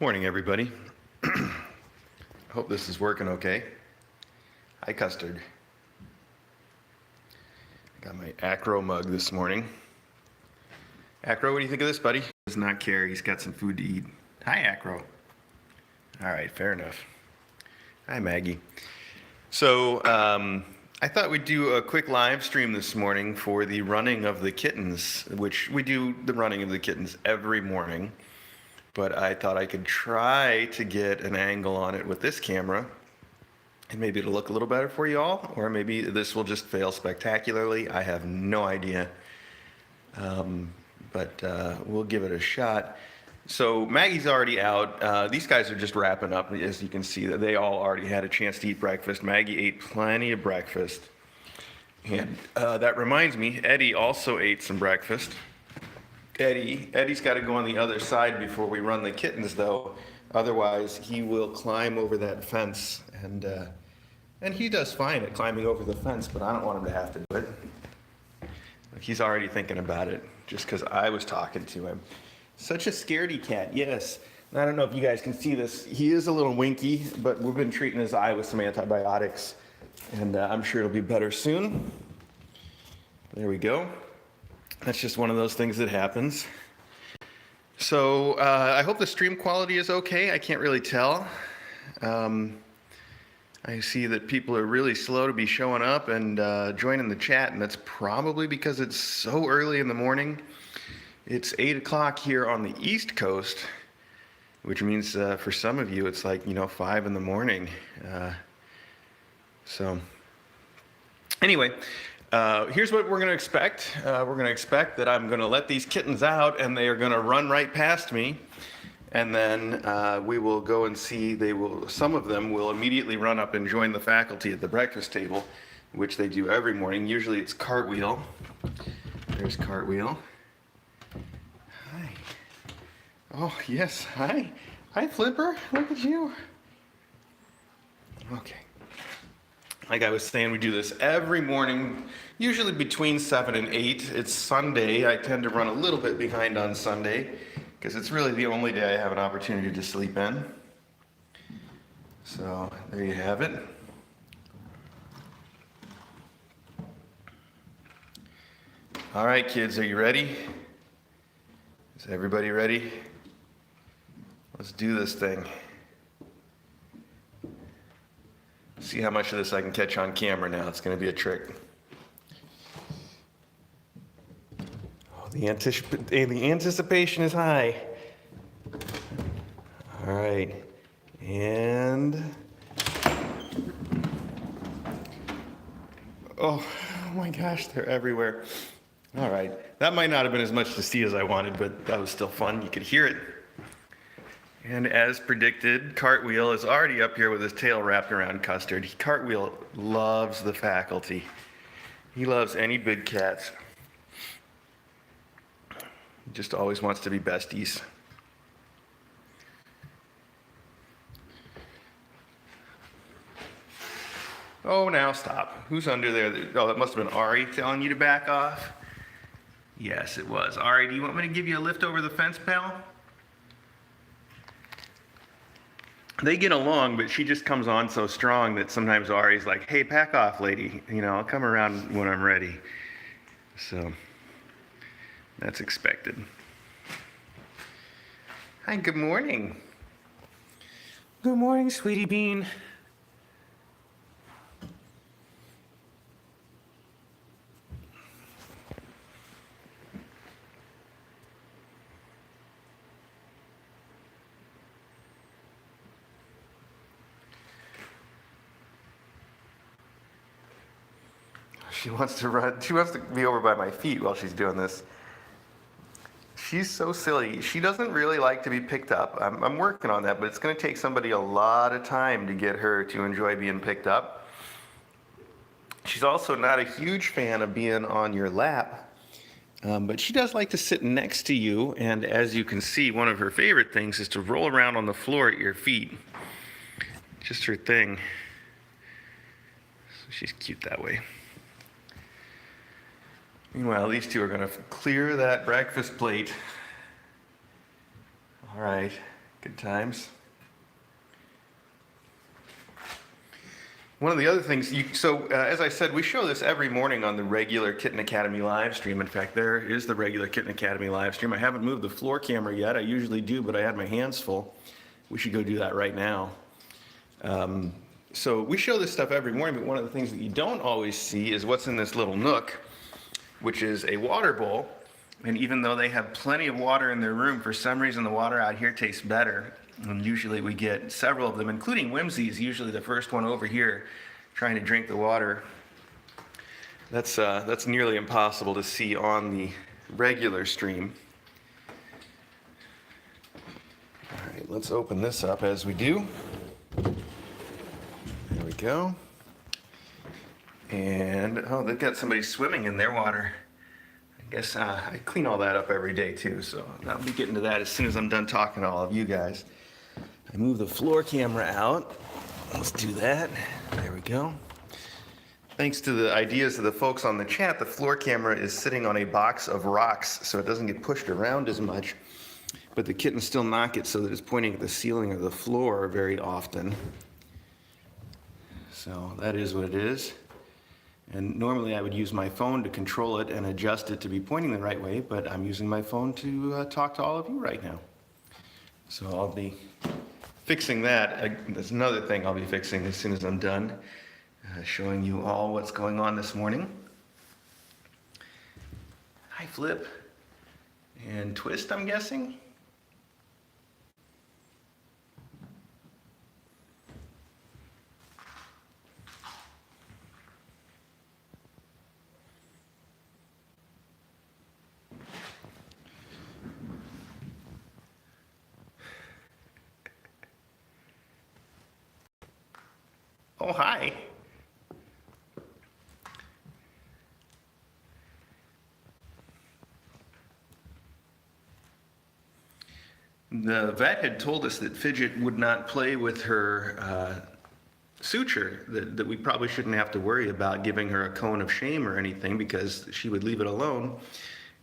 Morning, everybody. I hope this is working okay. Hi, Custard. Got my Acro mug this morning. Acro, what do you think of this, buddy? He does not care. He's got some food to eat. Hi, Acro. All right, fair enough. Hi, Maggie. So, I thought we'd do a quick live stream this morning for the running of the kittens, which we do the running of the kittens every morning. But I thought I could try to get an angle on it with this camera, and maybe it'll look a little better for you all, or maybe this will just fail spectacularly. I have no idea, but we'll give it a shot. So Maggie's already out. These guys are just wrapping up. As you can see, that they all already had a chance to eat breakfast. Maggie ate plenty of breakfast. And that reminds me, Eddie also ate some breakfast. Eddie's got to go on the other side before we run the kittens, though. Otherwise, he will climb over that fence, and he does fine at climbing over the fence, but I don't want him to have to do it. Like, he's already thinking about it, just because I was talking to him. Such a scaredy cat, yes. And I don't know if you guys can see this. He is a little winky, but we've been treating his eye with some antibiotics, and I'm sure it'll be better soon. There we go. That's just one of those things that happens. So I hope the stream quality is okay. I can't really tell. I see that people are really slow to be showing up and joining the chat, and that's probably because it's so early in the morning. It's 8 o'clock here on the East Coast, which means for some of you it's like, 5 in the morning. So anyway, here's what we're going to expect. We're going to expect that I'm going to let these kittens out, and they are going to run right past me. And then we will go and see. Some of them will immediately run up and join the faculty at the breakfast table, which they do every morning. Usually it's Cartwheel. There's Cartwheel. Hi. Oh, yes. Hi. Hi, Flipper. Look at you. Okay. Like I was saying, we do this every morning, usually between 7 and 8. It's Sunday. I tend to run a little bit behind on Sunday because it's really the only day I have an opportunity to sleep in. So there you have it. All right, kids, are you ready? Is everybody ready? Let's do this thing. See how much of this I can catch on camera now. It's going to be a trick. Oh, the anticipation is high. All right. And... Oh my gosh, they're everywhere. All right. That might not have been as much to see as I wanted, but that was still fun. You could hear it. And as predicted, Cartwheel is already up here with his tail wrapped around Custard. Cartwheel loves the faculty. He loves any big cats. He just always wants to be besties. Oh, now stop. Who's under there? Oh, that must have been Ari telling you to back off. Yes, it was. Ari, do you want me to give you a lift over the fence, pal? They get along, but she just comes on so strong that sometimes Ari's like, hey, back off, lady. I'll come around when I'm ready. So that's expected. Hi, good morning. Good morning, sweetie bean. She wants to run. She wants to be over by my feet while she's doing this. She's so silly. She doesn't really like to be picked up. I'm working on that, but it's going to take somebody a lot of time to get her to enjoy being picked up. She's also not a huge fan of being on your lap, but she does like to sit next to you, and as you can see, one of her favorite things is to roll around on the floor at your feet. Just her thing. So she's cute that way. Meanwhile, these two are going to clear that breakfast plate. All right. Good times. One of the other things, as I said, we show this every morning on the regular Kitten Academy live stream. In fact, there is the regular Kitten Academy live stream. I haven't moved the floor camera yet. I usually do, but I had my hands full. We should go do that right now. So we show this stuff every morning, but one of the things that you don't always see is what's in this little nook, which is a water bowl. And even though they have plenty of water in their room, for some reason the water out here tastes better. And usually we get several of them, including Whimsy's, usually the first one over here, trying to drink the water. That's nearly impossible to see on the regular stream. All right, let's open this up as we do. There we go. And, oh, they've got somebody swimming in their water. I guess I clean all that up every day too, so I'll be getting to that as soon as I'm done talking to all of you guys. I move the floor camera out. Let's do that. There we go. Thanks to the ideas of the folks on the chat, the floor camera is sitting on a box of rocks, so it doesn't get pushed around as much. But the kittens still knock it so that it's pointing at the ceiling or the floor very often. So that is what it is. And normally I would use my phone to control it and adjust it to be pointing the right way, but I'm using my phone to talk to all of you right now. So I'll be fixing that. There's another thing I'll be fixing as soon as I'm done, showing you all what's going on this morning. Hi, Flip. And Twist, I'm guessing. Oh, hi. The vet had told us that Fidget would not play with her suture, that we probably shouldn't have to worry about giving her a cone of shame or anything because she would leave it alone.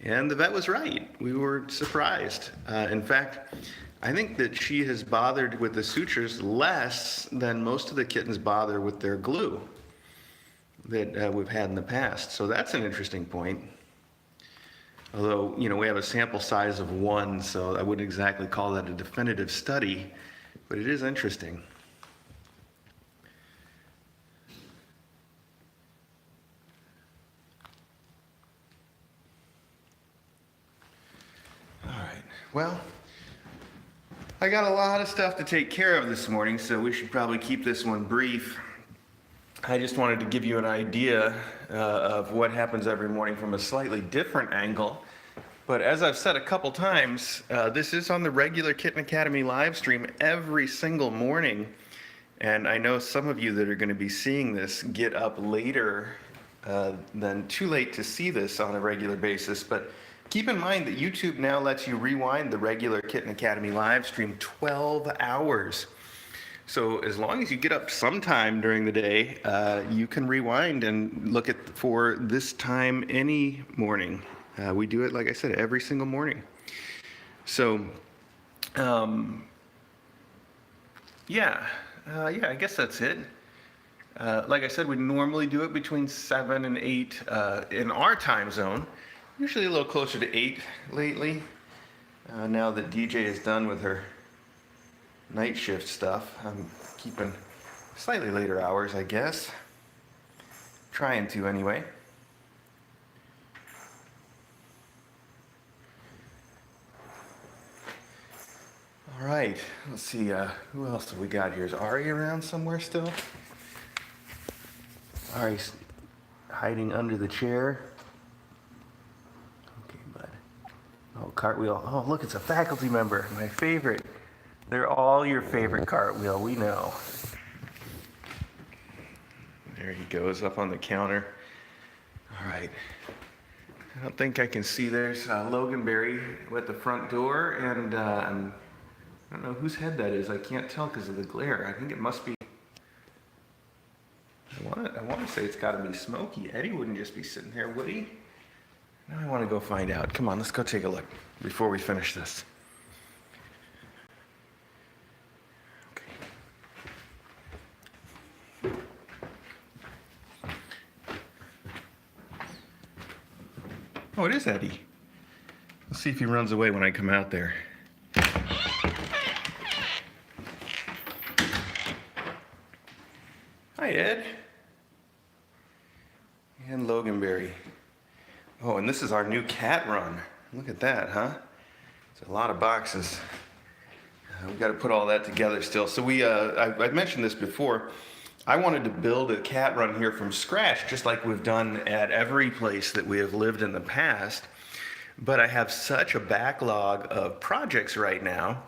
And the vet was right. We were surprised. In fact, I think that she has bothered with the sutures less than most of the kittens bother with their glue that we've had in the past. So that's an interesting point. Although, you know, we have a sample size of 1, so I wouldn't exactly call that a definitive study, but it is interesting. All right, well, I got a lot of stuff to take care of this morning, so we should probably keep this one brief. I just wanted to give you an idea of what happens every morning from a slightly different angle. But as I've said a couple times, this is on the regular Kitten Academy live stream every single morning. And I know some of you that are going to be seeing this get up later than too late to see this on a regular basis. But keep in mind that YouTube now lets you rewind the regular Kitten Academy live stream 12 hours. So as long as you get up sometime during the day, you can rewind and look at for this time any morning. We do it, like I said, every single morning. So, I guess that's it. Like I said, we normally do it between 7 and 8 in our time zone. Usually a little closer to 8 lately. Now that DJ is done with her night shift stuff, I'm keeping slightly later hours, I guess. Trying to anyway. All right, let's see, who else have we got here? Is Ari around somewhere still? Ari's hiding under the chair. Okay, bud. Oh, Cartwheel. Oh, look, it's a faculty member, my favorite. They're all your favorite, Cartwheel, we know. There he goes, up on the counter. All right. I don't think I can see. There's Logan Berry at the front door, and I don't know whose head that is. I can't tell because of the glare. I think it must be. I want to say it's got to be Smokey. Eddie wouldn't just be sitting there, would he? Now I want to go find out. Come on, let's go take a look before we finish this. Oh, it is Eddie. Let's see if he runs away when I come out there. Hi, Ed. And Loganberry. Oh, and this is our new cat run. Look at that, huh? It's a lot of boxes. We've got to put all that together still. So I mentioned this before. I wanted to build a cat run here from scratch, just like we've done at every place that we have lived in the past. But I have such a backlog of projects right now.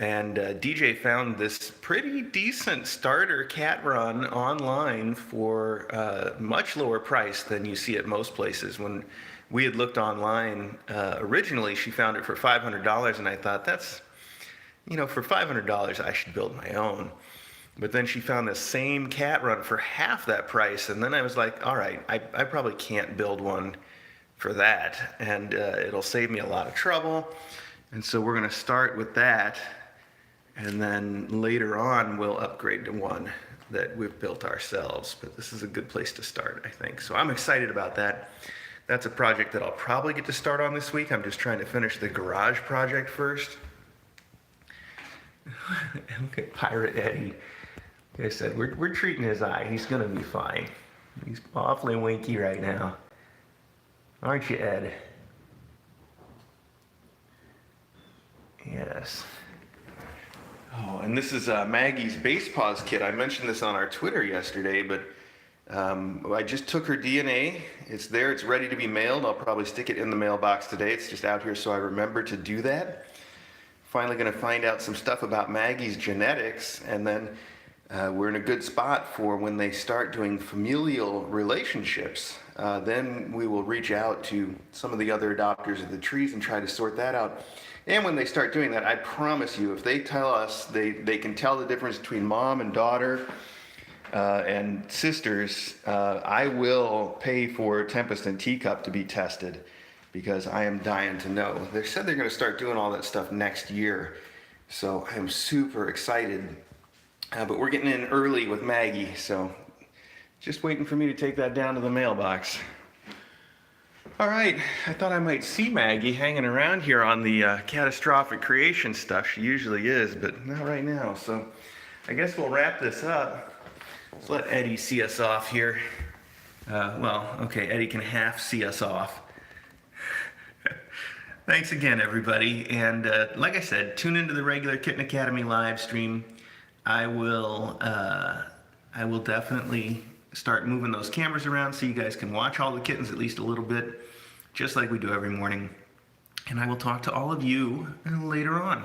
And DJ found this pretty decent starter cat run online for much lower price than you see at most places. When we had looked online originally, she found it for $500, and I thought, that's, for $500 I should build my own. But then she found the same cat run for half that price, and then I was like, all right, I probably can't build one for that, and it'll save me a lot of trouble. And so we're going to start with that. And then later on, we'll upgrade to one that we've built ourselves. But this is a good place to start, I think. So I'm excited about that. That's a project that I'll probably get to start on this week. I'm just trying to finish the garage project first. Look at Pirate Eddie. Like I said, we're treating his eye. He's going to be fine. He's awfully winky right now. Aren't you, Ed? Yes. Oh, and this is Maggie's base paws kit. I mentioned this on our Twitter yesterday, but I just took her DNA. It's there. It's ready to be mailed. I'll probably stick it in the mailbox today. It's just out here so I remember to do that. Finally going to find out some stuff about Maggie's genetics, and then we're in a good spot for when they start doing familial relationships. Then we will reach out to some of the other adopters of the trees and try to sort that out. And when they start doing that, I promise you, if they tell us they can tell the difference between mom and daughter and sisters, I will pay for Tempest and Teacup to be tested, because I am dying to know. They said they're going to start doing all that stuff next year, so I'm super excited. But we're getting in early with Maggie, so just waiting for me to take that down to the mailbox. All right, I thought I might see Maggie hanging around here on the catastrophic creation stuff. She usually is, but not right now. So I guess we'll wrap this up. Let's let Eddie see us off here. Okay, Eddie can half see us off. Thanks again, everybody. And like I said, tune into the regular Kitten Academy live stream. I will definitely start moving those cameras around so you guys can watch all the kittens at least a little bit, just like we do every morning. And I will talk to all of you later on.